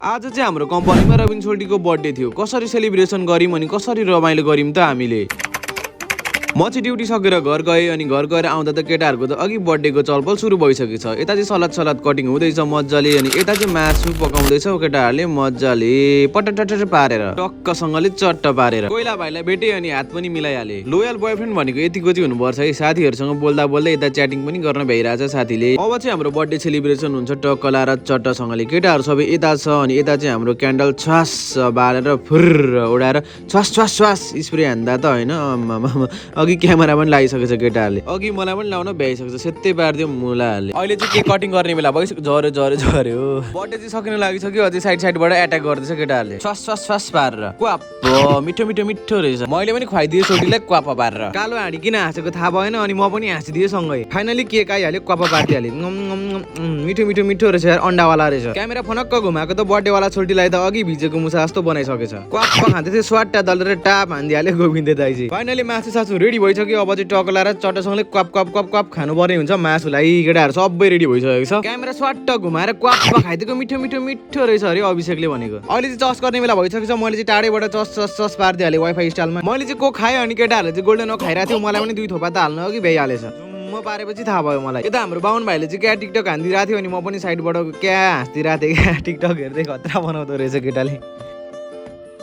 आज चाहिँ हाम्रो कम्पनीमा रबिन सोल्टीको बर्थडे थियो। कसरी सेलिब्रेसन गर्यौं अनि कसरी रमाइलो गर्यौं त हामीले। म चाहिँ ड्युटी सकेर घर गएँ अनि घर गएर आउँदा त केटाहरूको त अघि बर्थडेको चलपल सुरु भइसकेछ। यता चाहिँ सलाद कटिङ हुँदैछ मज्जाले अनि यता चाहिँ मासु पकाउँदैछ केटाहरूले मज्जाले पटटट पारेर टक्कसँगले चट्ट पारेर। कोइला भाइलाई भेटे अनि हात पनि मिलाइहाले। लोयल बोयफ्रेन्ड भनेको यतिको चाहिँ हुनुपर्छ है। साथीहरूसँग बोल्दा बोल्दै यता च्याटिङ पनि गर्न भइरहेछ साथीले। अब चाहिँ हाम्रो बर्थडे सेलिब्रेसन हुन्छ टक्क लाएर चट्टसँगले। केटाहरू सबै यता छ अनि यता चाहिँ हाम्रो क्यान्डल छ्वास बालेर फुर्र उडाएर छ्वास छ्वास छ्वास स्प्रे हान्दा त होइन अघि क्यामेरा पनि लगाइसकेछ केटाहरूले। अघि मलाई पनि लाउन भ्याइसकेछ सेतै पारिदियो मुलाहरूले। अहिले चाहिँ केक कटिङ गर्ने बेला भइसक्यो। झऱ्यो बर्थडे चाहिँ सकिन लागिसक्यो। अझै साइडबाट एट्याक गर्दैछ केटाहरूले श्वास श्वास श्वास पारेर। क्वाप मिठो रहेछ। मैले पनि खुवाइदिएँ सोटीलाई क्वाप पारेर। कालो हाँडी किन हाँसेको थाहा भएन अनि म पनि हाँसिदिएँ सँगै। फाइनली केक आइहाल्यो क्वाप पारिहाल्यो। मिठो रहेछ यार, अन्डावाला रहेछ। क्यामेरा फनक्क घुमाएको त बर्थडेवाला छोटीलाई त अघि भिजेको मुसा जस्तो बनाइसकेछ। क्वाप खाँदै थियो स्वाट्टा दलेर टाप हान्दिहाल्यो गोविन्दे दाइ चाहिँ। फाइनली मासु सासु रेडी भइसक्यो। अब चाहिँ टकलाएर चट्टसँगले क्वाप खानु पर्ने हुन्छ मासुलाई। केटाहरू सबै रेडी भइसकेको छ। क्यामेरा स्वाट्ट घुमाएर क्वाप खाइदिएको मिठो रहेछ अरे अभिषेकले भनेको। अहिले चाहिँ चस गर्ने बेला भइसकेको छ। मैले चाहिँ टाढैबाट चस पारिदिइहालेँ वाइफाई स्टाइलमा। मैले चाहिँ को खाएँ अनि केटाहरूले चाहिँ गोल्डन खाइरहेको थियो। मलाई पनि 2 थोपा त हाल्नु अघि भइहालेछ। म पारेपछि थाहा भयो मलाई। यता हाम्रो बाहुन भाइले चाहिँ क्या टिकटक हान्दिरहेको थियो अनि म पनि साइडबाट क्या हाँस्दिरहेको थिएँ क्या। टिकटक हेर्दै खतरा बनाउँदो रहेछ केटाले।